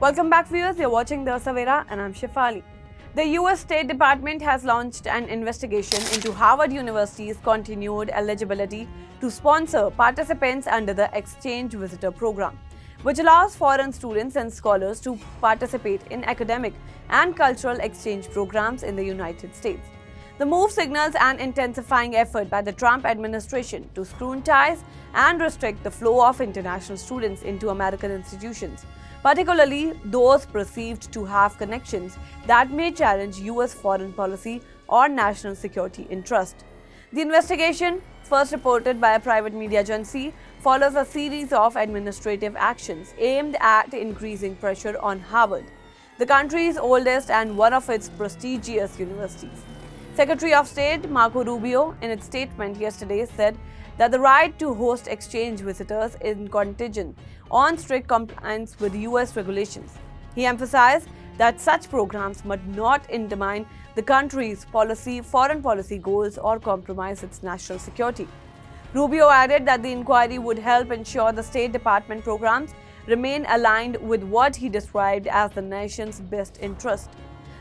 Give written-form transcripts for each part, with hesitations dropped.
Welcome back, viewers. You're watching The Savera and I'm Shefali. The US State Department has launched an investigation into Harvard University's continued eligibility to sponsor participants under the Exchange Visitor Program, which allows foreign students and scholars to participate in academic and cultural exchange programs in the United States. The move signals an intensifying effort by the Trump administration to scrutinize and restrict the flow of international students into American institutions, particularly those perceived to have connections that may challenge US foreign policy or national security interest. The investigation, first reported by a private media agency, follows a series of administrative actions aimed at increasing pressure on Harvard, the country's oldest and one of its prestigious universities. Secretary of State Marco Rubio, in its statement yesterday, said that the right to host exchange visitors is contingent on strict compliance with US regulations. He emphasized that such programs must not undermine the country's foreign policy goals or compromise its national security. Rubio added that the inquiry would help ensure the State Department programs remain aligned with what he described as the nation's best interest.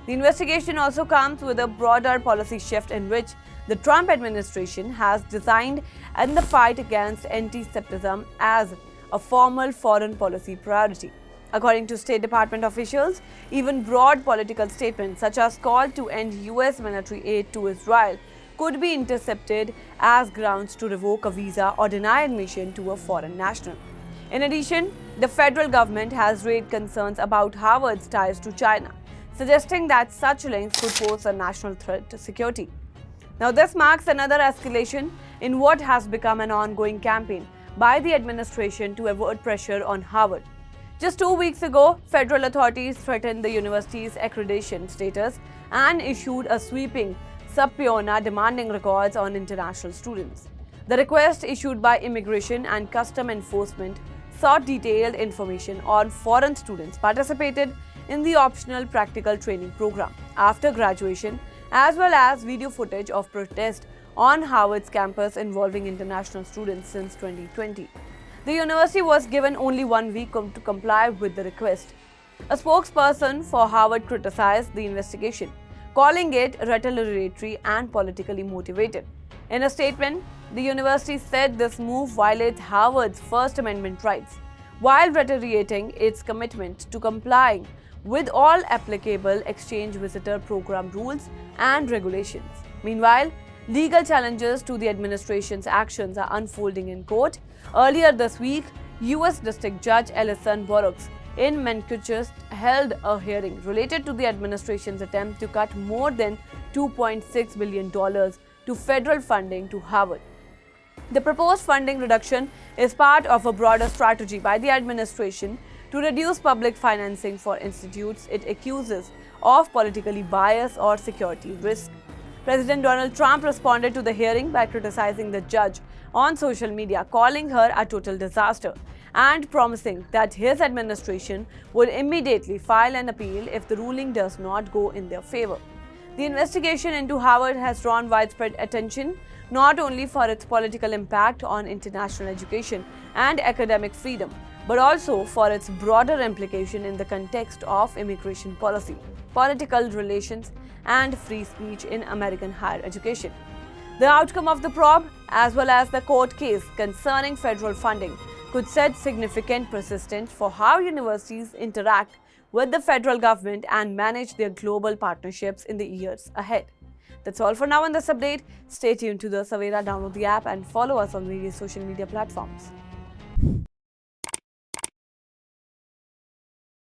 The investigation also comes with a broader policy shift in which the Trump administration has designed in the fight against anti-Semitism as a formal foreign policy priority. According to State Department officials, even broad political statements such as call to end US military aid to Israel could be intercepted as grounds to revoke a visa or deny admission to a foreign national. In addition, the federal government has raised concerns about Harvard's ties to China, suggesting that such links could pose a national threat to security. Now, this marks another escalation in what has become an ongoing campaign by the administration to avert pressure on Harvard. Just 2 weeks ago, federal authorities threatened the university's accreditation status and issued a sweeping subpoena demanding records on international students. The request, issued by Immigration and Custom Enforcement, sought detailed information on foreign students participated in the optional practical training program after graduation, as well as video footage of protests on Harvard's campus involving international students since 2020. The university was given only 1 week to comply with the request. A spokesperson for Harvard criticized the investigation, calling it retaliatory and politically motivated. In a statement, the university said this move violates Harvard's First Amendment rights, while reiterating its commitment to complying with all applicable exchange visitor program rules and regulations. Meanwhile, legal challenges to the administration's actions are unfolding in court. Earlier this week, US District Judge Ellison Burroughs in Massachusetts held a hearing related to the administration's attempt to cut more than $2.6 billion to federal funding to Harvard. The proposed funding reduction is part of a broader strategy by the administration to reduce public financing for institutes it accuses of politically bias or security risk. President Donald Trump responded to the hearing by criticizing the judge on social media, calling her a total disaster, and promising that his administration would immediately file an appeal if the ruling does not go in their favor. The investigation into Harvard has drawn widespread attention, not only for its political impact on international education and academic freedom, but also for its broader implication in the context of immigration policy, political relations, and free speech in American higher education. The outcome of the probe, as well as the court case concerning federal funding, could set significant precedent for how universities interact with the federal government and manage their global partnerships in the years ahead. That's all for now in this update. Stay tuned to The Savera, download the app and follow us on various social media platforms.